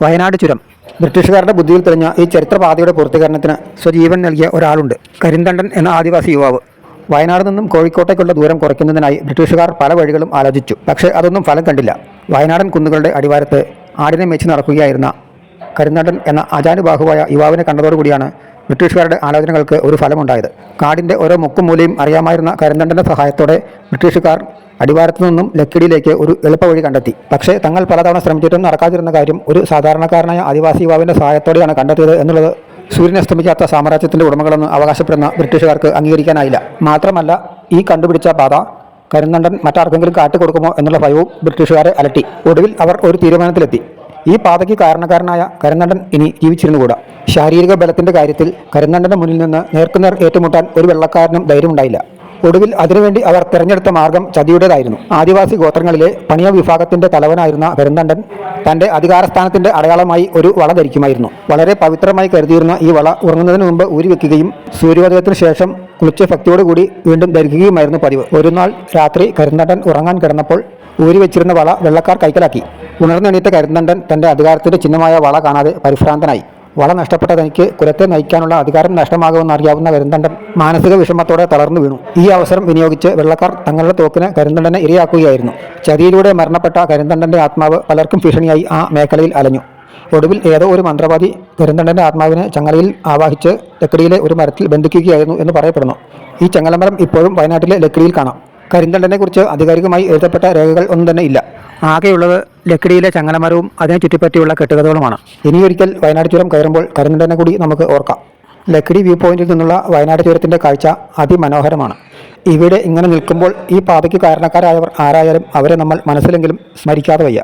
വയനാട് ചുരം. ബ്രിട്ടീഷുകാരുടെ ബുദ്ധിയിൽ തെളിഞ്ഞ ഈ ചരിത്രപാതയുടെ പൂർത്തീകരണത്തിന് സ്വജീവൻ നൽകിയ ഒരാളുണ്ട്. കരിന്തണ്ടൻ എന്ന ആദിവാസി യുവാവ്. വയനാട് നിന്നും കോഴിക്കോട്ടേക്കുള്ള ദൂരം കുറയ്ക്കുന്നതിനായി ബ്രിട്ടീഷുകാർ പല വഴികളും ആലോചിച്ചു. പക്ഷേ അതൊന്നും ഫലം കണ്ടില്ല. വയനാടൻ കുന്നുകളുടെ അടിവാരത്ത് ആടിനെ മേച്ച് നടക്കുകയായിരുന്ന കരിന്തണ്ടൻ എന്ന അജാനുബാഹുവായ യുവാവിനെ കണ്ടതോടുകൂടിയാണ് ബ്രിട്ടീഷുകാരുടെ ആലോചനകൾക്ക് ഒരു ഫലമുണ്ടായത്. കാടിൻ്റെ ഓരോ മുക്കും മൂലയും അറിയാമായിരുന്ന കരിന്തണ്ടൻ്റെ സഹായത്തോടെ ബ്രിട്ടീഷുകാർ അടിവാരത്തു നിന്നും ലക്കിടിയിലേക്ക് ഒരു എളുപ്പവഴി കണ്ടെത്തി. പക്ഷേ തങ്ങൾ പലതവണ ശ്രമിച്ചിട്ടും നടക്കാതിരുന്ന കാര്യം ഒരു സാധാരണക്കാരനായ ആദിവാസി യുവാവിൻ്റെ സഹായത്തോടെയാണ് കണ്ടെത്തിയത് എന്നുള്ളത് സൂര്യനസ്തമിക്കാത്ത സാമ്രാജ്യത്തിൻ്റെ ഉടമകളെന്ന് അവകാശപ്പെടുന്ന ബ്രിട്ടീഷുകാർക്ക് അംഗീകരിക്കാനായില്ല. മാത്രമല്ല, ഈ കണ്ടുപിടിച്ച പാത കരിന്തണ്ടൻ മറ്റാർക്കെങ്കിലും കാട്ടിക്കൊടുക്കുമോ എന്നുള്ള ഭയവും ബ്രിട്ടീഷുകാരെ അലട്ടി. ഒടുവിൽ അവർ ഒരു തീരുമാനത്തിലെത്തി. ഈ പാതയ്ക്ക് കാരണക്കാരനായ കരിന്തണ്ടൻ ഇനി ജീവിച്ചിരുന്നുകൂടാ. ശാരീരിക ബലത്തിൻ്റെ കാര്യത്തിൽ കരിന്തണ്ടൻ്റെ മുന്നിൽ നിന്ന് നേർക്കുനേർ ഏറ്റുമുട്ടാൻ ഒരു വെള്ളക്കാരനും ധൈര്യമുണ്ടായില്ല. ഒടുവിൽ അതിനുവേണ്ടി അവർ തിരഞ്ഞെടുത്ത മാർഗം ചതിയുടേതായിരുന്നു. ആദിവാസി ഗോത്രങ്ങളിലെ പണിയ വിഭാഗത്തിൻ്റെ തലവനായിരുന്ന കരിന്തണ്ടൻ തൻ്റെ അധികാരസ്ഥാനത്തിൻ്റെ അടയാളമായി ഒരു വള ധരിക്കുമായിരുന്നു. വളരെ പവിത്രമായി കരുതിയിരുന്ന ഈ വള ഉറങ്ങുന്നതിന് മുമ്പ് ഊരിവെക്കുകയും സൂര്യോദയത്തിന് ശേഷം കുളിച്ച് ഭക്തിയോടുകൂടി വീണ്ടും ധരിക്കുകയുമായിരുന്നു പതിവ്. ഒരു നാൾ രാത്രി കരിന്തണ്ടൻ ഉറങ്ങാൻ കിടന്നപ്പോൾ ഊരിവെച്ചിരുന്ന വള വെള്ളക്കാർ കൈക്കലാക്കി. ഉണർന്നെണീറ്റ കരിന്തണ്ടൻ തൻ്റെ അധികാരത്തിൻ്റെ ചിഹ്നമായ വള കാണാതെ പരിഭ്രാന്തനായി. വള നഷ്ടപ്പെട്ട തനിക്ക് കുലത്തെ നയിക്കാനുള്ള അധികാരം നഷ്ടമാകുമെന്ന് അറിയാവുന്ന കരിന്തണ്ടൻ മാനസിക വിഷമത്തോടെ തളർന്നു വീണു. ഈ അവസരം വിനിയോഗിച്ച് വെള്ളക്കാർ തങ്ങളുടെ തോക്കിന് കരിന്തണ്ടനെ ഇരയാക്കുകയായിരുന്നു. ചതിയിലൂടെ മരണപ്പെട്ട കരിന്തണ്ടൻ്റെ ആത്മാവ് പലർക്കും ഭീഷണിയായി ആ മേഖലയിൽ അലഞ്ഞു. ഒടുവിൽ ഏതോ ഒരു മന്ത്രവാദി കരിന്തണ്ടൻ്റെ ആത്മാവിനെ ചങ്ങലയിൽ ആവാഹിച്ച് ലക്കിടിയിലെ ഒരു മരത്തിൽ ബന്ധിക്കുകയായിരുന്നു എന്ന് പറയപ്പെടുന്നു. ഈ ചങ്ങലമരം ഇപ്പോഴും വയനാട്ടിലെ ലക്കിടിയിൽ കാണാം. കരിന്തണ്ടനെക്കുറിച്ച് ആധികാരികമായി എഴുതപ്പെട്ട രേഖകൾ ഒന്നും തന്നെ ഇല്ല. ആകെയുള്ളത് ലക്കിടിയിലെ ചങ്ങലമരവും അതിനെ ചുറ്റിപ്പറ്റിയുള്ള കെട്ടുകഥകളുമാണ്. ഇനിയൊരിക്കൽ വയനാട് ചുരം കയറുമ്പോൾ കരിന്തണ്ടനെ കൂടി നമുക്ക് ഓർക്കാം. ലക്കിടി വ്യൂ പോയിന്റിൽ നിന്നുള്ള വയനാട് ചുരത്തിൻ്റെ കാഴ്ച അതിമനോഹരമാണ്. ഇവിടെ ഇങ്ങനെ നിൽക്കുമ്പോൾ ഈ പാതയ്ക്ക് കാരണക്കാരായവർ ആരായാലും അവരെ നമ്മൾ മനസ്സിലെങ്കിലും സ്മരിക്കാതെ വയ്യ.